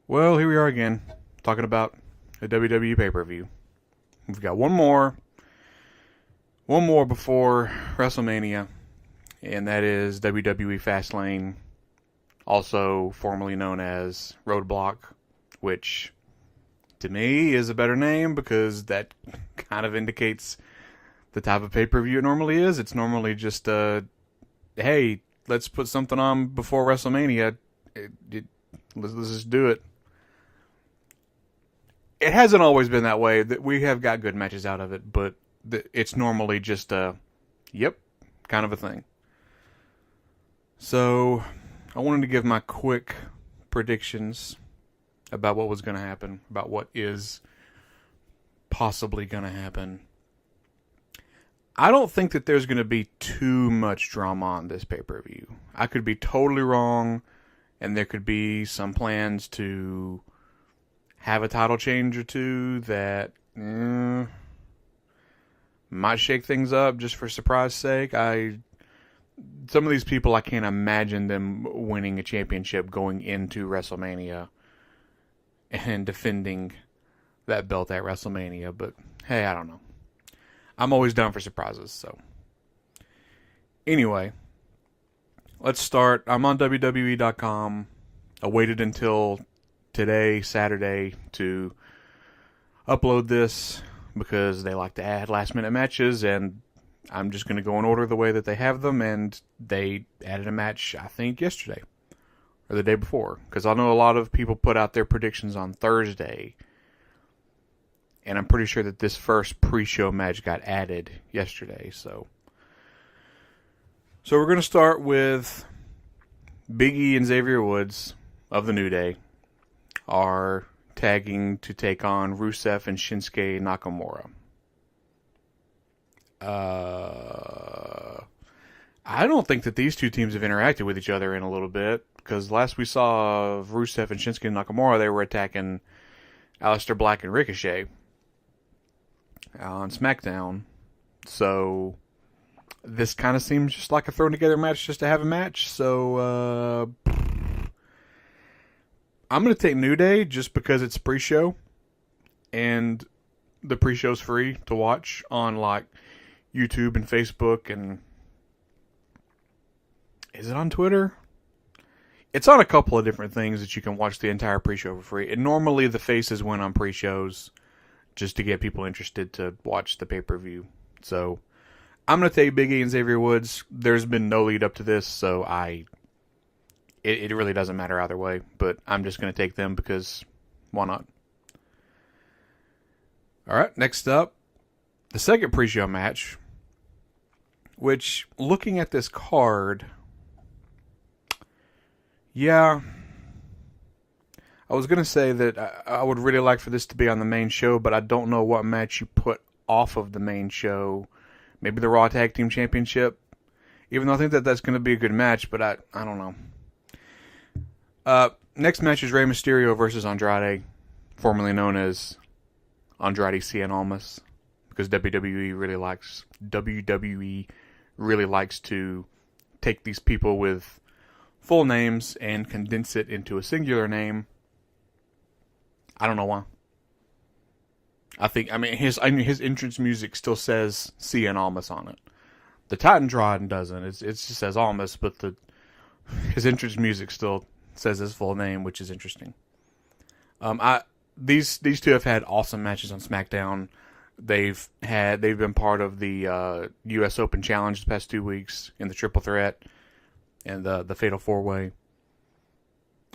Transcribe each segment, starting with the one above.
Well, here we are again, talking about a WWE pay-per-view. We've got one more before WrestleMania, and that is WWE Fastlane, also formerly known as Roadblock, which to me is a better name because that kind of indicates the type of pay-per-view it normally is. It's normally just hey, let's put something on before WrestleMania. Let's just do it. It hasn't always been that way. That we have got good matches out of it, but it's normally just yep, kind of a thing. So I wanted to give my quick predictions about what was going to happen, about what is possibly going to happen. I don't think that there's going to be too much drama on this pay-per-view. I could be totally wrong, and there could be some plans to have a title change or two that might shake things up just for surprise sake. Some of these people, I can't imagine them winning a championship going into WrestleMania and defending that belt at WrestleMania. But hey, I don't know. I'm always down for surprises. So anyway, let's start. I'm on WWE.com. I waited until today, Saturday, to upload this because they like to add last-minute matches, and I'm just going to go in order the way that they have them, and they added a match, I think, yesterday or the day before, because I know a lot of people put out their predictions on Thursday, and I'm pretty sure that this first pre-show match got added yesterday, so we're going to start with Big E and Xavier Woods of the New Day are tagging to take on Rusev and Shinsuke Nakamura. I don't think that these two teams have interacted with each other in a little bit, because last we saw of Rusev and Shinsuke Nakamura, they were attacking Aleister Black and Ricochet on SmackDown. So this kind of seems just like a thrown together match just to have a match. So I'm going to take New Day just because it's pre-show, and the pre-show's free to watch on like YouTube and Facebook, and is it on Twitter? It's on a couple of different things that you can watch the entire pre-show for free. And normally the faces win on pre-shows just to get people interested to watch the pay-per-view. So I'm going to take Big E and Xavier Woods. There's been no lead up to this, so it really doesn't matter either way. But I'm just going to take them because why not? All right, next up, the second pre-show match, which, looking at this card, yeah, I was going to say that I would really like for this to be on the main show, but I don't know what match you put off of the main show. Maybe the Raw Tag Team Championship, even though I think that that's going to be a good match, but I don't know. Next match is Rey Mysterio versus Andrade, formerly known as Andrade Cien Almas, because WWE really likes to take these people with full names and condense it into a singular name. I don't know why. I mean his entrance music still says Cien Almas on it. The Titantron doesn't. It just says Almas, but his entrance music still says his full name, which is interesting. These two have had awesome matches on SmackDown. They've been part of the U.S. Open Challenge the past 2 weeks in the Triple Threat and the Fatal 4-Way.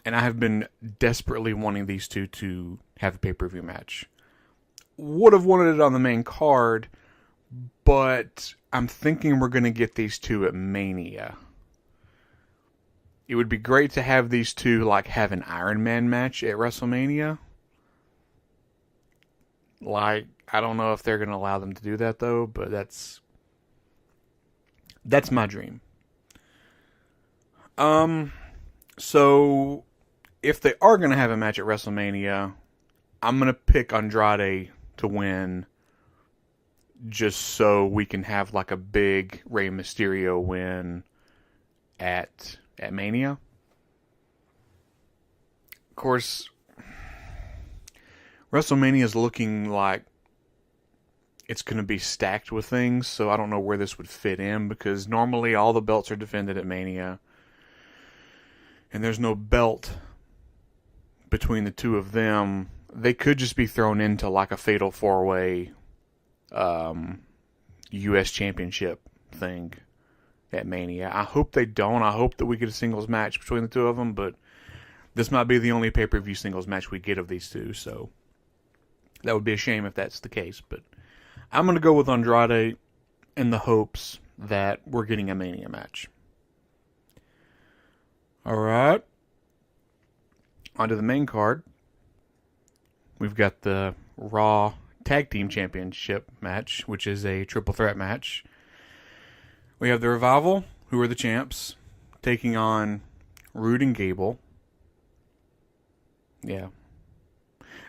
And I have been desperately wanting these two to have a pay-per-view match. Would have wanted it on the main card, but I'm thinking we're going to get these two at Mania. It would be great to have these two like have an Iron Man match at WrestleMania. Like, I don't know if they're going to allow them to do that though, but that's my dream. So if they are going to have a match at WrestleMania, I'm going to pick Andrade to win just so we can have like a big Rey Mysterio win at Mania. Of course, WrestleMania is looking like it's going to be stacked with things, so I don't know where this would fit in, because normally all the belts are defended at Mania, and there's no belt between the two of them. They could just be thrown into like a fatal four-way U.S. championship thing at Mania. I hope they don't. I hope that we get a singles match between the two of them, but this might be the only pay-per-view singles match we get of these two, so that would be a shame if that's the case. But I'm going to go with Andrade in the hopes that we're getting a Mania match. Alright. Onto the main card. We've got the Raw Tag Team Championship match, which is a triple threat match. We have the Revival, who are the champs, taking on Rude and Gable. Yeah.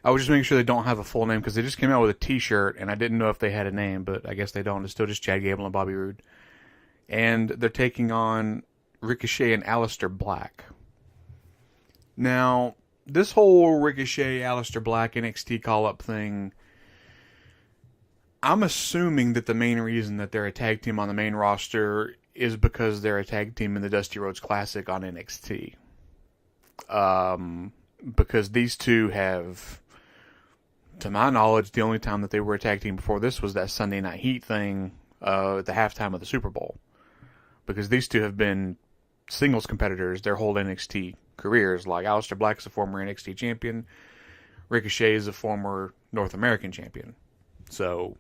I was just making sure they don't have a full name, because they just came out with a t-shirt, and I didn't know if they had a name, but I guess they don't. It's still just Chad Gable and Bobby Roode. And they're taking on Ricochet and Aleister Black. Now, this whole Ricochet, Aleister Black, NXT call-up thing, I'm assuming that the main reason that they're a tag team on the main roster is because they're a tag team in the Dusty Rhodes Classic on NXT. Because these two have, to my knowledge, the only time that they were a tag team before this was that Sunday Night Heat thing at the halftime of the Super Bowl. Because these two have been singles competitors their whole NXT careers. Like, Aleister Black is a former NXT champion. Ricochet is a former North American champion. So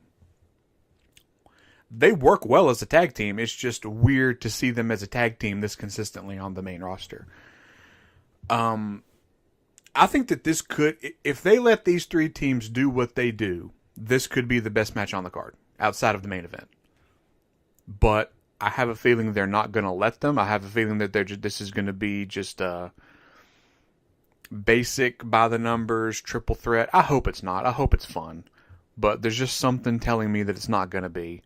they work well as a tag team. It's just weird to see them as a tag team this consistently on the main roster. I think that this could, if they let these three teams do what they do, this could be the best match on the card, outside of the main event. But I have a feeling they're not going to let them. I have a feeling that this is going to be just a basic, by-the-numbers, triple threat. I hope it's not. I hope it's fun. But there's just something telling me that it's not going to be.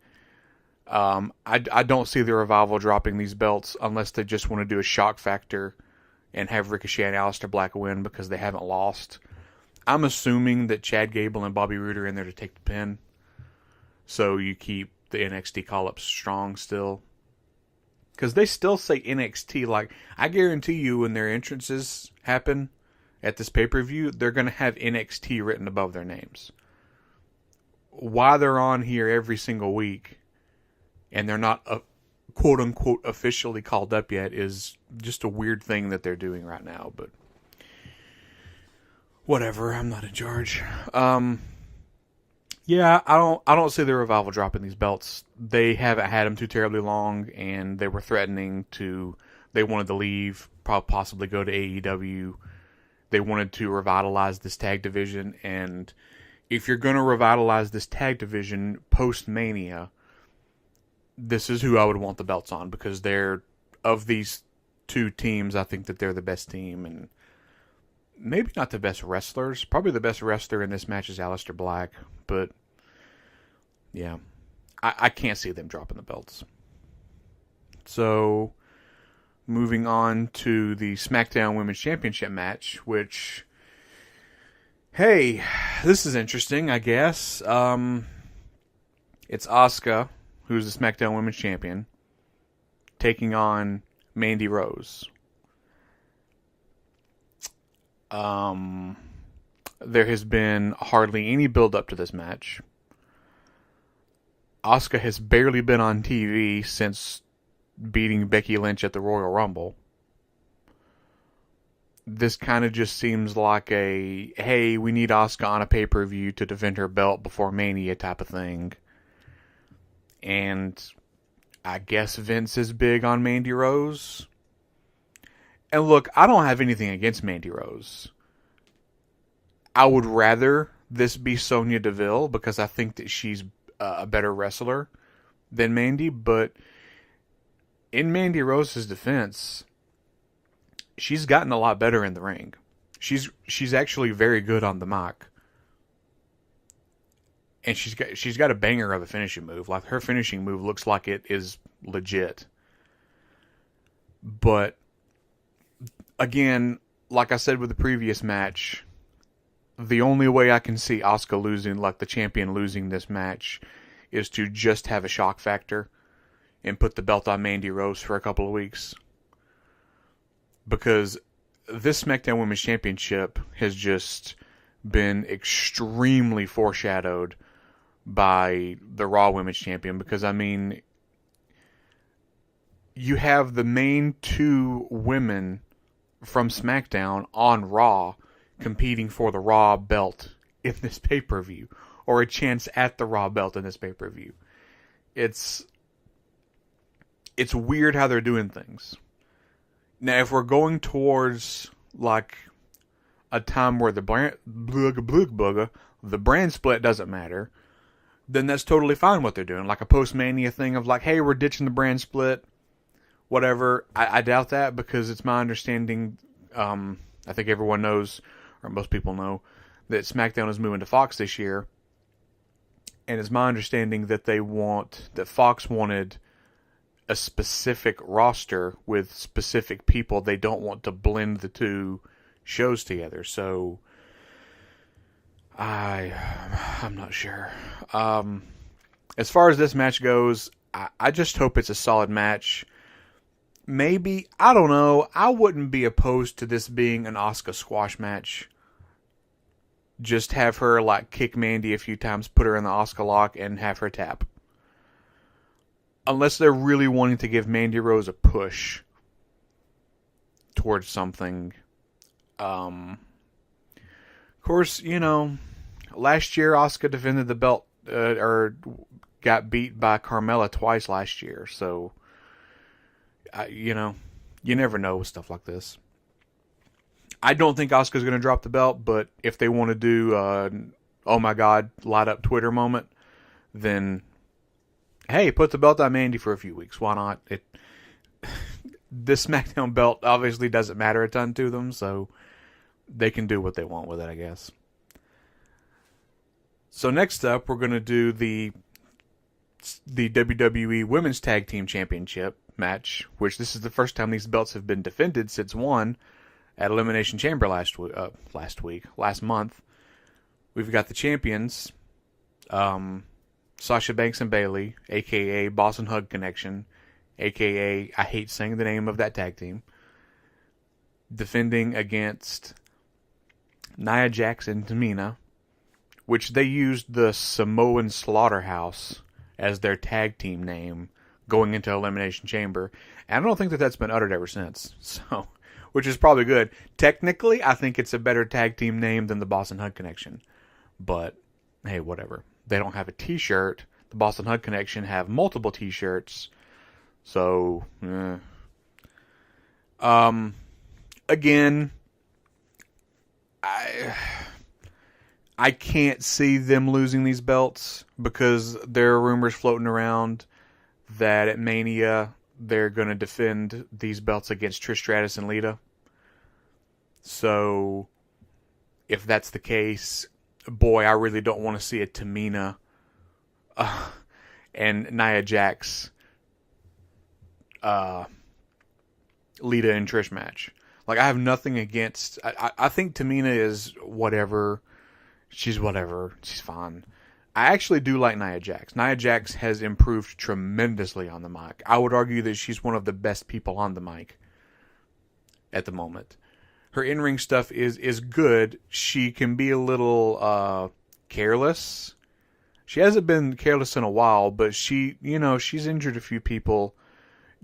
I don't see the Revival dropping these belts unless they just want to do a shock factor and have Ricochet and Aleister Black win because they haven't lost. I'm assuming that Chad Gable and Bobby Roode are in there to take the pin. So you keep the NXT call-ups strong still. Because they still say NXT. Like, I guarantee you when their entrances happen at this pay-per-view, they're going to have NXT written above their names. Why they're on here every single week and they're not quote-unquote officially called up yet is just a weird thing that they're doing right now. But whatever, I'm not in charge. Yeah, I don't see the Revival dropping these belts. They haven't had them too terribly long, and they were threatening to. They wanted to leave, possibly go to AEW. They wanted to revitalize this tag division, and if you're going to revitalize this tag division post-Mania, this is who I would want the belts on, because they're, of these two teams, I think that they're the best team, and maybe not the best wrestlers. Probably the best wrestler in this match is Aleister Black, but yeah, I can't see them dropping the belts. So, moving on to the SmackDown Women's Championship match, which, hey, this is interesting, I guess. It's Asuka, who's the SmackDown Women's Champion, taking on Mandy Rose. There has been hardly any build-up to this match. Asuka has barely been on TV since beating Becky Lynch at the Royal Rumble. This kind of just seems like a, hey, we need Asuka on a pay-per-view to defend her belt before Mania type of thing. And I guess Vince is big on Mandy Rose. And look, I don't have anything against Mandy Rose. I would rather this be Sonya Deville because I think that she's a better wrestler than Mandy. But in Mandy Rose's defense, she's gotten a lot better in the ring. She's actually very good on the mic. And she's got a banger of a finishing move. Like, her finishing move looks like it is legit. But again, like I said with the previous match, the only way I can see Asuka losing, like the champion losing this match, is to just have a shock factor and put the belt on Mandy Rose for a couple of weeks. Because this SmackDown Women's Championship has just been extremely foreshadowed by the Raw Women's Champion. Because, I mean, you have the main two women from SmackDown on Raw competing for the Raw belt in this pay-per-view, or a chance at the Raw belt in this pay-per-view. It's weird how they're doing things. Now, if we're going towards like a time where the brand split doesn't matter, then that's totally fine what they're doing. Like a post-Mania thing of like, hey, we're ditching the brand split, whatever. I doubt that, because it's my understanding, I think everyone knows, or most people know, that SmackDown is moving to Fox this year. And it's my understanding that that Fox wanted a specific roster with specific people. They don't want to blend the two shows together. So I'm not sure. As far as this match goes, I just hope it's a solid match. Maybe, I don't know, I wouldn't be opposed to this being an Asuka squash match. Just have her like kick Mandy a few times, put her in the Asuka lock, and have her tap. Unless they're really wanting to give Mandy Rose a push towards something. Of course, you know, last year Asuka defended the belt, or got beat by Carmella twice last year. So, you know, you never know with stuff like this. I don't think Asuka's going to drop the belt, but if they want to do, oh my God, light up Twitter moment, then, hey, put the belt on Mandy for a few weeks. Why not? This SmackDown belt obviously doesn't matter a ton to them, so they can do what they want with it, I guess. So next up, we're going to do the WWE Women's Tag Team Championship match, which this is the first time these belts have been defended since one at Elimination Chamber last month. We've got the champions, Sasha Banks and Bayley, a.k.a. Boss and Hug Connection, a.k.a. I hate saying the name of that tag team, defending against Nia Jax and Tamina, which they used the Samoan Slaughterhouse as their tag team name going into Elimination Chamber. And I don't think that that's been uttered ever since. So, which is probably good. Technically, I think it's a better tag team name than the Boston Hug Connection. But, hey, whatever. They don't have a t-shirt. The Boston Hug Connection have multiple t-shirts. So, again, I can't see them losing these belts because there are rumors floating around that at Mania they're going to defend these belts against Trish Stratus and Lita. So, if that's the case, boy, I really don't want to see a Tamina and Nia Jax Lita and Trish match. Like, I have nothing against... I think Tamina is whatever. She's whatever. She's fine. I actually do like Nia Jax. Nia Jax has improved tremendously on the mic. I would argue that she's one of the best people on the mic at the moment. Her in-ring stuff is good. She can be a little careless. She hasn't been careless in a while, but she's injured a few people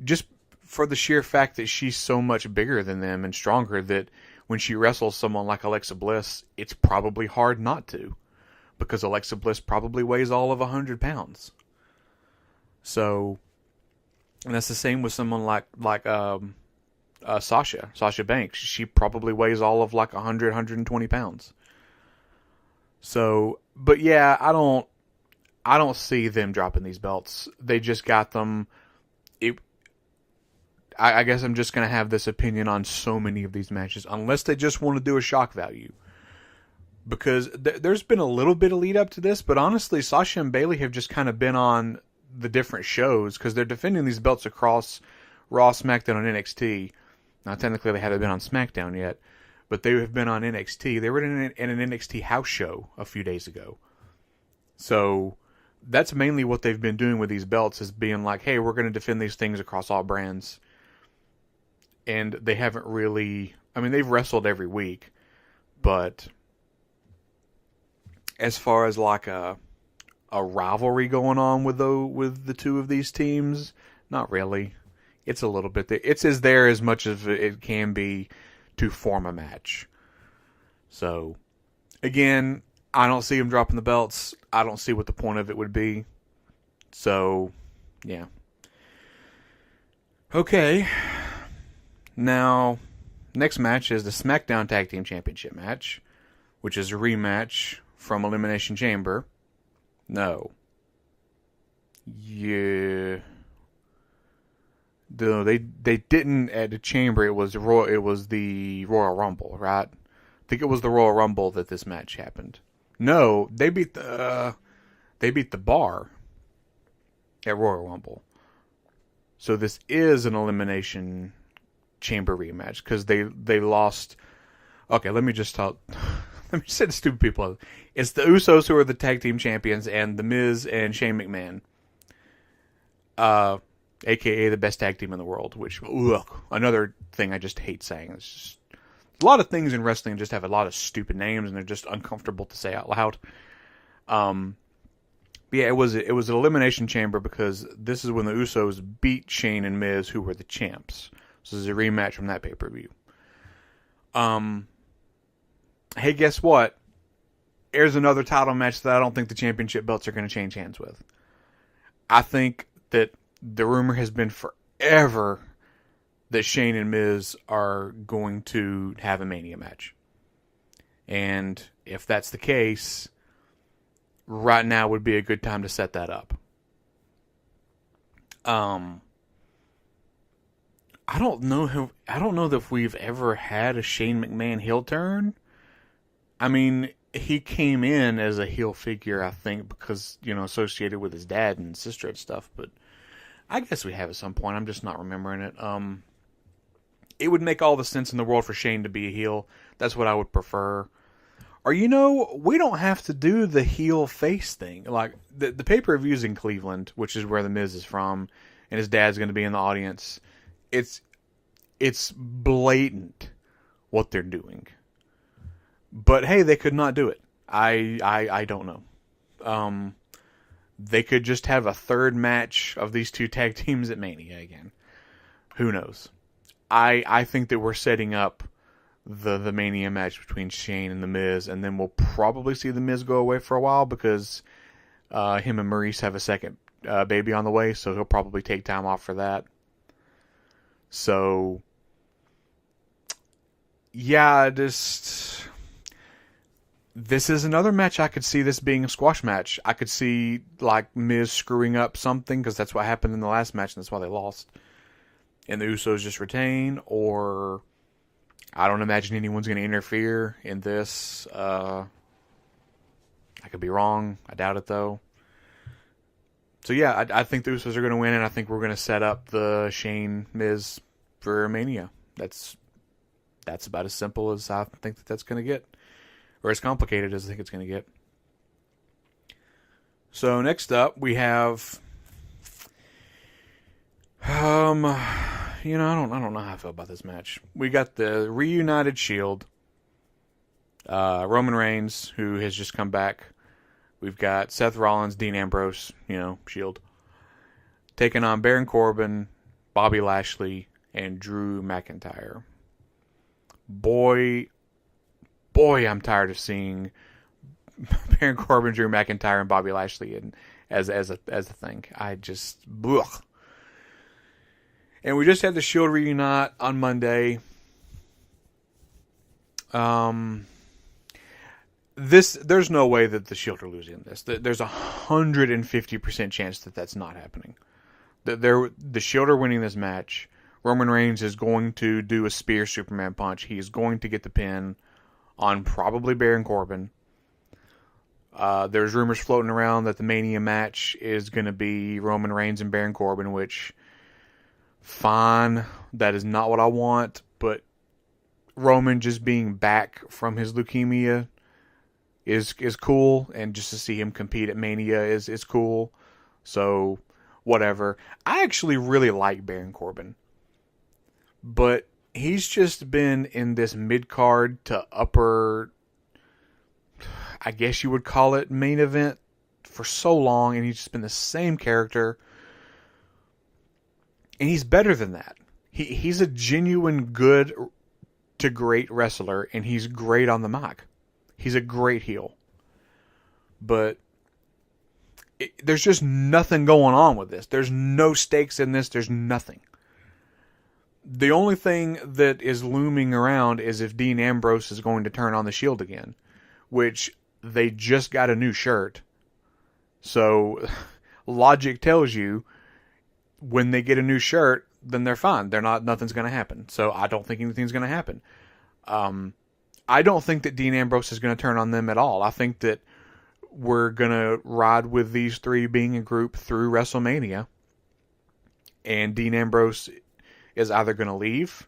just for the sheer fact that she's so much bigger than them and stronger that when she wrestles someone like Alexa Bliss, it's probably hard not to. Because Alexa Bliss probably weighs all of 100 pounds. So, and that's the same with someone like Sasha Banks. She probably weighs all of like 100, 120 pounds. So, but yeah, I don't see them dropping these belts. They just got them. I guess I'm just going to have this opinion on so many of these matches, unless they just want to do a shock value. Because there's been a little bit of lead up to this, but honestly, Sasha and Bayley have just kind of been on the different shows because they're defending these belts across Raw, SmackDown, and NXT. Now, technically, they haven't been on SmackDown yet, but they have been on NXT. They were in an NXT house show a few days ago. So that's mainly what they've been doing with these belts, is being like, hey, we're going to defend these things across all brands. And they haven't really... I mean, they've wrestled every week, but as far as like a rivalry going on with the two of these teams, not really. It's a little bit there. It's there as much as it can be to form a match. So, again, I don't see them dropping the belts. I don't see what the point of it would be. So, yeah. Okay. Now, next match is the SmackDown Tag Team Championship match, which is a rematch from Elimination Chamber. No. Yeah. No, they didn't at the Chamber. It was the Royal Rumble, right? I think it was the Royal Rumble that this match happened. No, they beat the Bar at Royal Rumble. So this is an Elimination Chamber rematch because they lost. Okay, let me just talk. Let me say to stupid people. It's the Usos who are the tag team champions, and The Miz and Shane McMahon, aka the best tag team in the world. Which, another thing I just hate saying. It's just, a lot of things in wrestling just have a lot of stupid names, and they're just uncomfortable to say out loud. Yeah, it was an Elimination Chamber because this is when the Usos beat Shane and Miz, who were the champs. So this is a rematch from that pay-per-view. Hey, guess what? Here's another title match that I don't think the championship belts are going to change hands with. I think that the rumor has been forever that Shane and Miz are going to have a Mania match. And if that's the case, right now would be a good time to set that up. I don't know if we've ever had a Shane McMahon heel turn. I mean, he came in as a heel figure, I think, because, associated with his dad and sister and stuff, but I guess we have at some point. I'm just not remembering it. It would make all the sense in the world for Shane to be a heel. That's what I would prefer. Or, we don't have to do the heel face thing. Like, the pay-per-view's in Cleveland, which is where The Miz is from, and his dad's going to be in the audience. It's blatant what they're doing. But, hey, they could not do it. I don't know. They could just have a third match of these two tag teams at Mania again. Who knows? I think that we're setting up the Mania match between Shane and The Miz, and then we'll probably see The Miz go away for a while because him and Maurice have a second baby on the way, so he'll probably take time off for that. So, yeah, this is another match I could see this being a squash match. I could see, like, Miz screwing up something, because that's what happened in the last match, and that's why they lost. And the Usos just retain, or I don't imagine anyone's going to interfere in this. I could be wrong. I doubt it, though. So, yeah, I think the Usos are going to win, and I think we're going to set up the Shane-Miz for Mania. That's about as simple as I think that's going to get. Or as complicated as I think it's going to get. So, next up, we have... I don't know how I feel about this match. We got the Reunited Shield. Roman Reigns, who has just come back. We've got Seth Rollins, Dean Ambrose, Shield. Taking on Baron Corbin, Bobby Lashley, and Drew McIntyre. Boy, I'm tired of seeing Baron Corbin, Drew McIntyre, and Bobby Lashley as a thing. I just... Ugh. And we just had the Shield reunite on Monday. There's no way that the Shield are losing this. There's 150% chance that that's not happening. The Shield are winning this match. Roman Reigns is going to do a spear Superman punch. He is going to get the pin on probably Baron Corbin. There's rumors floating around that the Mania match is going to be Roman Reigns and Baron Corbin, which... Fine, that is not what I want, but Roman just being back from his leukemia is cool, and just to see him compete at Mania is cool. So whatever. I actually really like Baron Corbin, but he's just been in this mid-card to upper, I guess you would call it, main event for so long, and he's just been the same character. And he's better than that. He's a genuine good to great wrestler, and he's great on the mic. He's a great heel. But there's just nothing going on with this. There's no stakes in this. There's nothing. The only thing that is looming around is if Dean Ambrose is going to turn on the Shield again, which they just got a new shirt. So logic tells you when they get a new shirt, then they're fine. Nothing's going to happen. So I don't think anything's going to happen. I don't think that Dean Ambrose is going to turn on them at all. I think that we're going to ride with these three being a group through WrestleMania. And Dean Ambrose is either going to leave,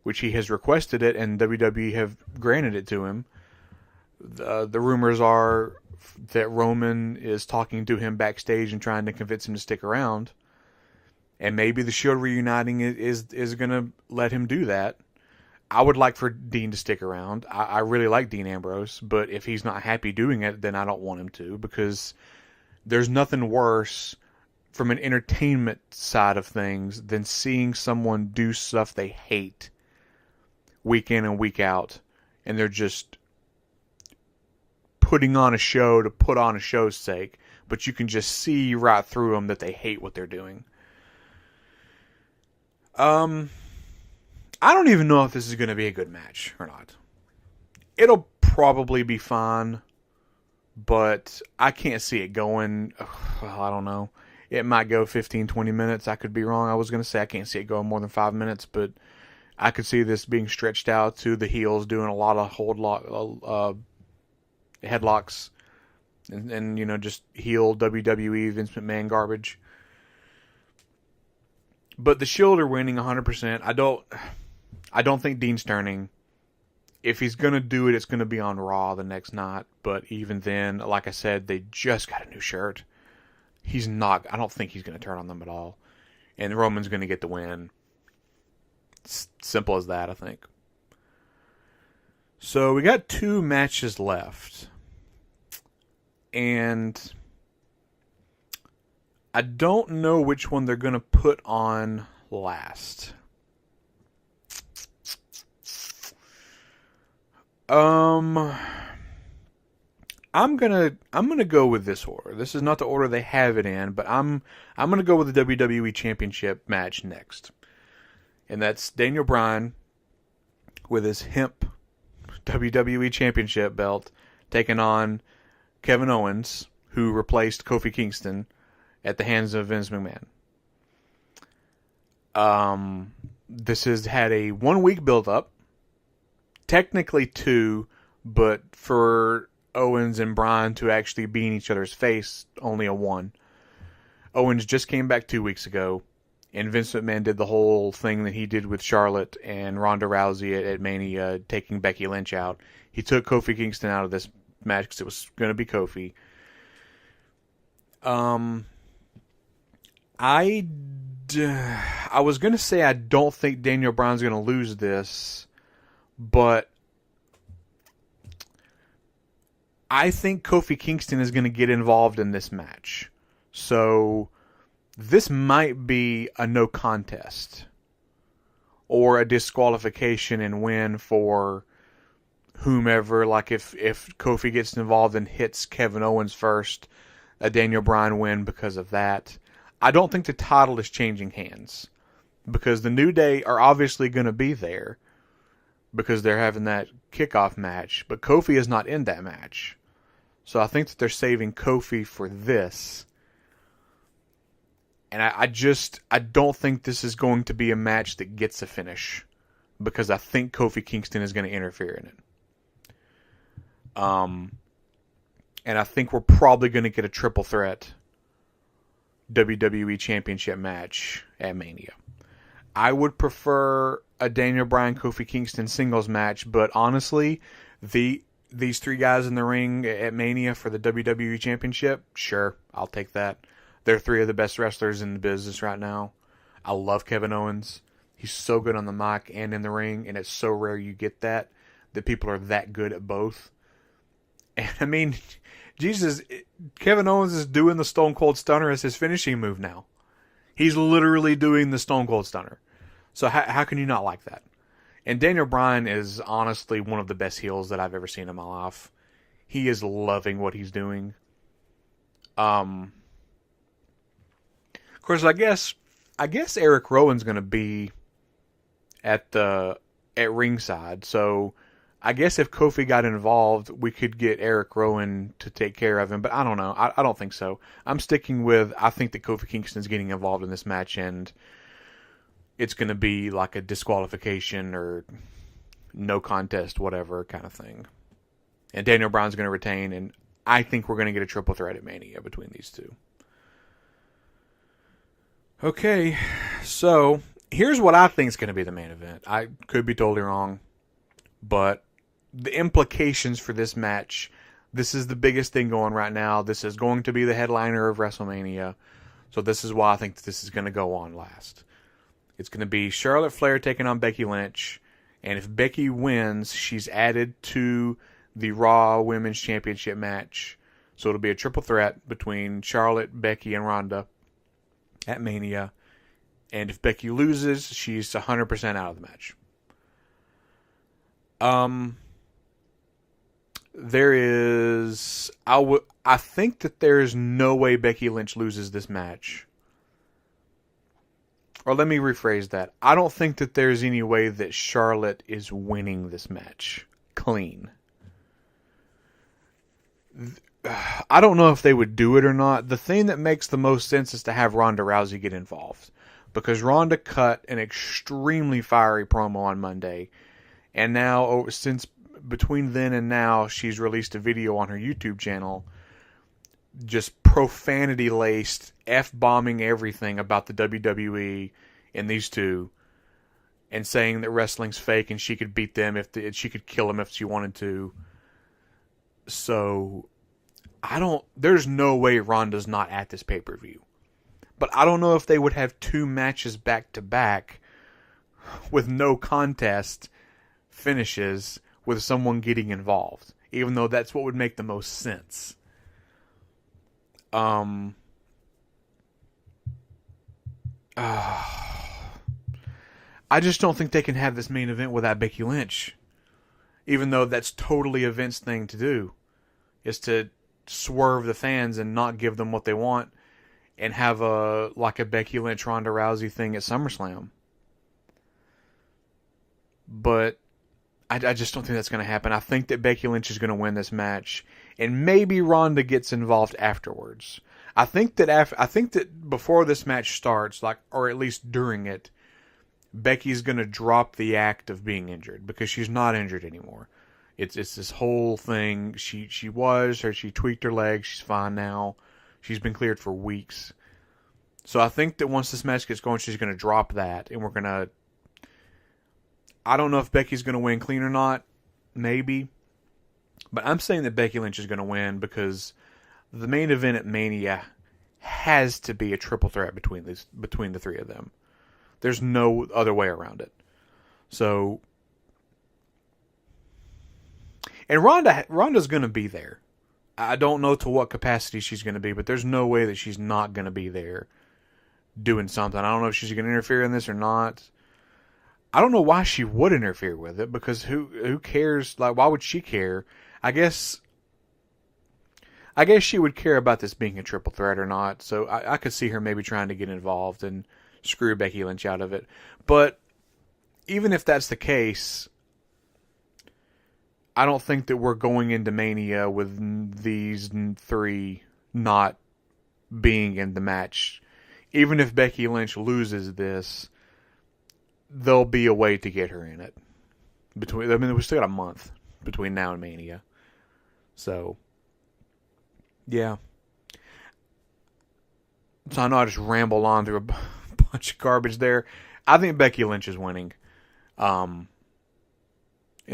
which he has requested it, and WWE have granted it to him. The rumors are that Roman is talking to him backstage and trying to convince him to stick around. And maybe the Shield reuniting is going to let him do that. I would like for Dean to stick around. I really like Dean Ambrose, but if he's not happy doing it, then I don't want him to, because there's nothing worse from an entertainment side of things than seeing someone do stuff they hate week in and week out, and they're just putting on a show to put on a show's sake, but you can just see right through them that they hate what they're doing. I don't even know if this is going to be a good match or not. It'll probably be fine, but I can't see it going, well, I don't know. It might go 15, 20 minutes. I could be wrong. I was going to say I can't see it going more than 5 minutes, but I could see this being stretched out to the heels doing a lot of headlocks and just heel WWE Vince McMahon garbage. But the Shield are winning 100%. I don't think Dean's turning. If he's going to do it, it's going to be on Raw the next night. But even then, like I said, they just got a new shirt. I don't think he's going to turn on them at all. And Roman's going to get the win. It's simple as that, I think. So we got 2 matches left. And I don't know which one they're going to put on last. I'm gonna go with this order. This is not the order they have it in, but I'm gonna go with the WWE Championship match next, and that's Daniel Bryan with his hemp WWE Championship belt taking on Kevin Owens, who replaced Kofi Kingston at the hands of Vince McMahon. This has had a 1 week build up, technically 2, but for Owens and Bryan to actually be in each other's face, only a 1. Owens just came back 2 weeks ago, and Vince McMahon did the whole thing that he did with Charlotte and Ronda Rousey at Mania, taking Becky Lynch out. He took Kofi Kingston out of this match because it was going to be Kofi. I was going to say I don't think Daniel Bryan's going to lose this, but I think Kofi Kingston is going to get involved in this match. So this might be a no contest or a disqualification and win for whomever. Like if Kofi gets involved and hits Kevin Owens first, a Daniel Bryan win because of that. I don't think the title is changing hands because the New Day are obviously going to be there because they're having that kickoff match, but Kofi is not in that match. So I think that they're saving Kofi for this. And I don't think this is going to be a match that gets a finish because I think Kofi Kingston is going to interfere in it. And I think we're probably going to get a triple threat WWE Championship match at Mania. I would prefer a Daniel Bryan Kofi Kingston singles match, but honestly, these three guys in the ring at Mania for the WWE Championship, sure, I'll take that. They're three of the best wrestlers in the business right now. I love Kevin Owens. He's so good on the mic and in the ring, and it's so rare you get that people are that good at both. And I mean, Jesus, Kevin Owens is doing the Stone Cold Stunner as his finishing move now. He's literally doing the Stone Cold Stunner. So how can you not like that? And Daniel Bryan is honestly one of the best heels that I've ever seen in my life. He is loving what he's doing. Of course, I guess Eric Rowan's going to be at ringside. So I guess if Kofi got involved, we could get Eric Rowan to take care of him. But I don't know. I don't think so. I'm sticking with, I think that Kofi Kingston's getting involved in this match, and it's going to be like a disqualification or no contest, whatever kind of thing. And Daniel Bryan's going to retain, and I think we're going to get a triple threat at Mania between these two. Okay, so here's what I think is going to be the main event. I could be totally wrong, but the implications for this match, this is the biggest thing going right now. This is going to be the headliner of WrestleMania, so this is why I think that this is going to go on last. It's going to be Charlotte Flair taking on Becky Lynch, and if Becky wins, she's added to the Raw Women's Championship match. So it'll be a triple threat between Charlotte, Becky, and Ronda at Mania. And if Becky loses, she's 100% out of the match. I think that there's no way Becky Lynch loses this match. Or let me rephrase that. I don't think that there's any way that Charlotte is winning this match clean. I don't know if they would do it or not. The thing that makes the most sense is to have Ronda Rousey get involved. Because Ronda cut an extremely fiery promo on Monday. And now, since between then and now, she's released a video on her YouTube channel just profanity-laced, F-bombing everything about the WWE and these two, and saying that wrestling's fake and she could beat them she could kill them if she wanted to. So, there's no way Ronda's not at this pay-per-view. But I don't know if they would have two matches back-to-back with no contest finishes with someone getting involved, even though that's what would make the most sense. I just don't think they can have this main event without Becky Lynch. Even though that's totally a Vince thing to do. Is to swerve the fans and not give them what they want. And have a Becky Lynch Ronda Rousey thing at SummerSlam. But I just don't think that's going to happen. I think that Becky Lynch is going to win this match. And maybe Ronda gets involved afterwards. I think that before this match starts, or at least during it, Becky's going to drop the act of being injured because she's not injured anymore. It's this whole thing. She tweaked her leg. She's fine now. She's been cleared for weeks. So I think that once this match gets going, she's going to drop that, and we're going to. I don't know if Becky's going to win clean or not. Maybe. But I'm saying that Becky Lynch is going to win because the main event at Mania has to be a triple threat between the three of them. There's no other way around it. So, and Ronda's going to be there. I don't know to what capacity she's going to be, but there's no way that she's not going to be there doing something. I don't know if she's going to interfere in this or not. I don't know why she would interfere with it, because who cares? Why would she care? I guess she would care about this being a triple threat or not. So I could see her maybe trying to get involved and screw Becky Lynch out of it. But even if that's the case, I don't think that we're going into Mania with these three not being in the match. Even if Becky Lynch loses this, there'll be a way to get her in it. We still got a month between now and Mania. So, yeah. So I know I just rambled on through a bunch of garbage there. I think Becky Lynch is winning. in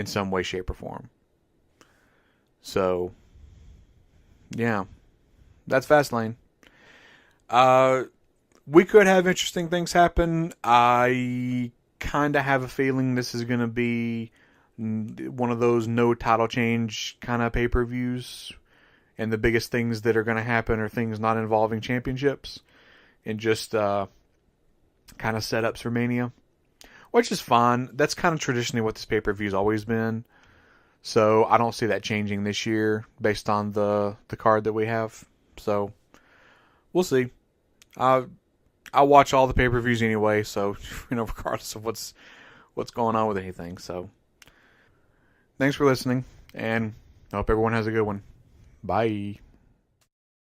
some way, shape, or form. So, yeah, that's Fastlane. We could have interesting things happen. I kind of have a feeling this is going to be one of those no title change kind of pay-per-views. And the biggest things that are going to happen are things not involving championships and just kind of setups for Mania, which is fine. That's kind of traditionally what this pay-per-view's always been. So I don't see that changing this year based on the card that we have. So we'll see. I watch all the pay-per-views anyway, so regardless of what's going on with anything. So thanks for listening, and I hope everyone has a good one. Bye.